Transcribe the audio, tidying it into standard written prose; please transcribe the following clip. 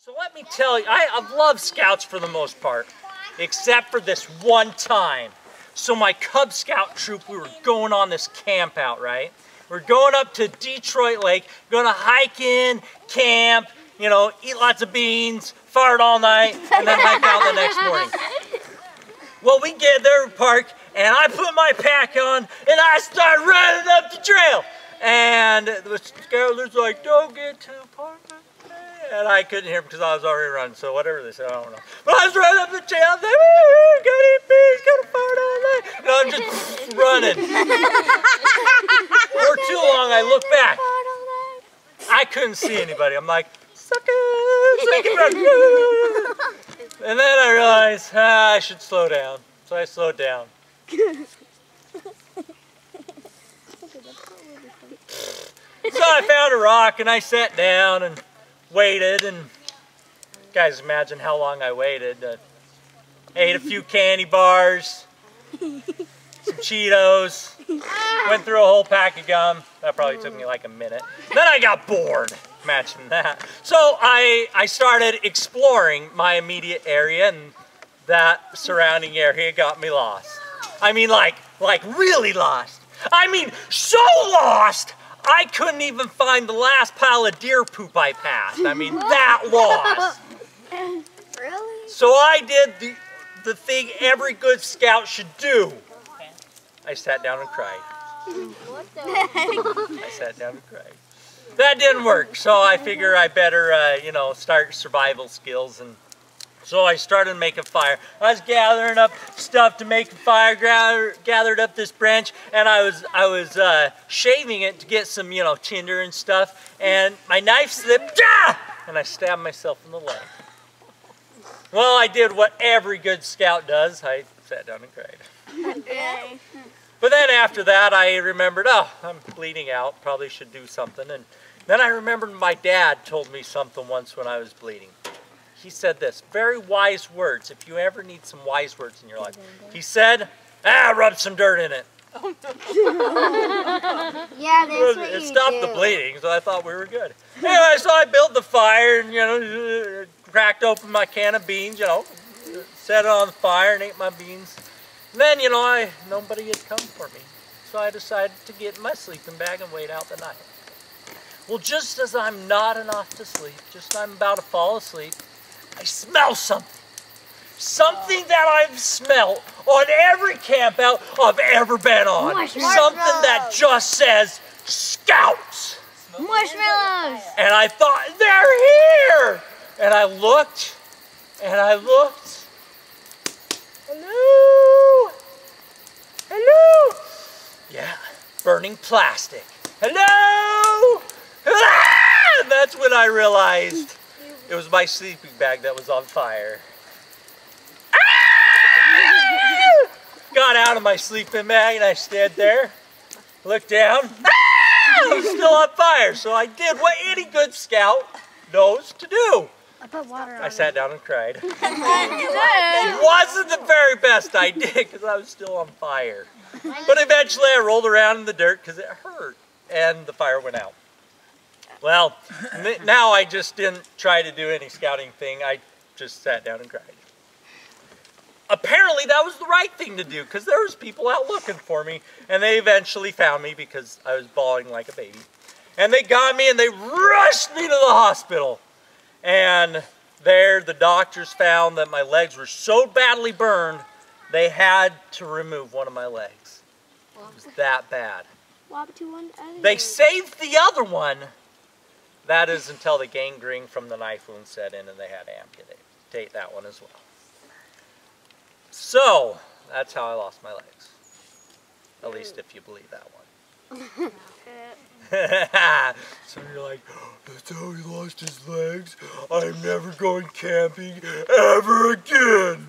So let me tell you, I've loved Scouts for the most part, except for this one time. So my Cub Scout troop, we were going on this camp out, right? We're going up to Detroit Lake, gonna hike in, camp, you know, eat lots of beans, fart all night, and then hike out the next morning. Well, we get there, park, and I put my pack on, and I start running up the trail. And the scout was like, "Don't get too far." And I couldn't hear him because I was already running, so whatever they said, I don't know. But I was running up the trail, I was like, "Woo, gotta eat beans, gotta fart all night." And I'm just running. For too long, I look back. I couldn't see anybody. I'm like, "Suckers, I can run." And then I realized, I should slow down. So I slowed down. So I found a rock and I sat down and waited, and you guys imagine how long I waited. Ate a few candy bars, some Cheetos, went through a whole pack of gum. That probably took me like a minute. Then I got bored, imagine that. So I started exploring my immediate area, and that surrounding area got me lost. I mean like really lost. I mean so lost I couldn't even find the last pile of deer poop I passed. I mean, that lost. Really? So I did the thing every good scout should do. I sat down and cried. What the heck? I sat down and cried. That didn't work, so I figure I better, you know, start survival skills. And so I started making fire. I was gathering up stuff to make a fire, gathered up this branch, and I was shaving it to get some, you know, tinder and stuff, and my knife slipped, and I stabbed myself in the leg. Well, I did what every good scout does. I sat down and cried. Okay. But then after that, I remembered, oh, I'm bleeding out, probably should do something. And then I remembered my dad told me something once when I was bleeding. He said this, very wise words, if you ever need some wise words in your life. He said, rub some dirt in it. Oh, no. Yeah, that's what It you stopped do. the bleeding, so I thought we were good. Anyway, so I built the fire and, you know, cracked open my can of beans, you know, set it on the fire and ate my beans. And then, you know, nobody had come for me. So I decided to get in my sleeping bag and wait out the night. Well, just as I'm nodding off to sleep, just as I'm about to fall asleep, I smell something. Something that I've smelled on every camp out I've ever been on. Something that just says, Scouts. Marshmallows! And I thought, they're here! And I looked, and I looked. Hello? Hello? Yeah, burning plastic. Hello? Ah! And that's when I realized it was my sleeping bag that was on fire. Ah! Got out of my sleeping bag and I stood there, looked down. Ah! It was still on fire, so I did what any good scout knows to do. I put water on I sat down and cried. it. It wasn't the very best I did because I was still on fire. But eventually I rolled around in the dirt because it hurt and the fire went out. Well, now I just didn't try to do any scouting thing. I just sat down and cried. Apparently that was the right thing to do because there was people out looking for me, and they eventually found me because I was bawling like a baby. And they got me and they rushed me to the hospital. And there the doctors found that my legs were so badly burned they had to remove one of my legs. It was that bad. They saved the other one. That is until the gangrene from the knife wound set in and they had to amputate that one as well. So, that's how I lost my legs. At least if you believe that one. So you're like, that's how he lost his legs? I'm never going camping ever again.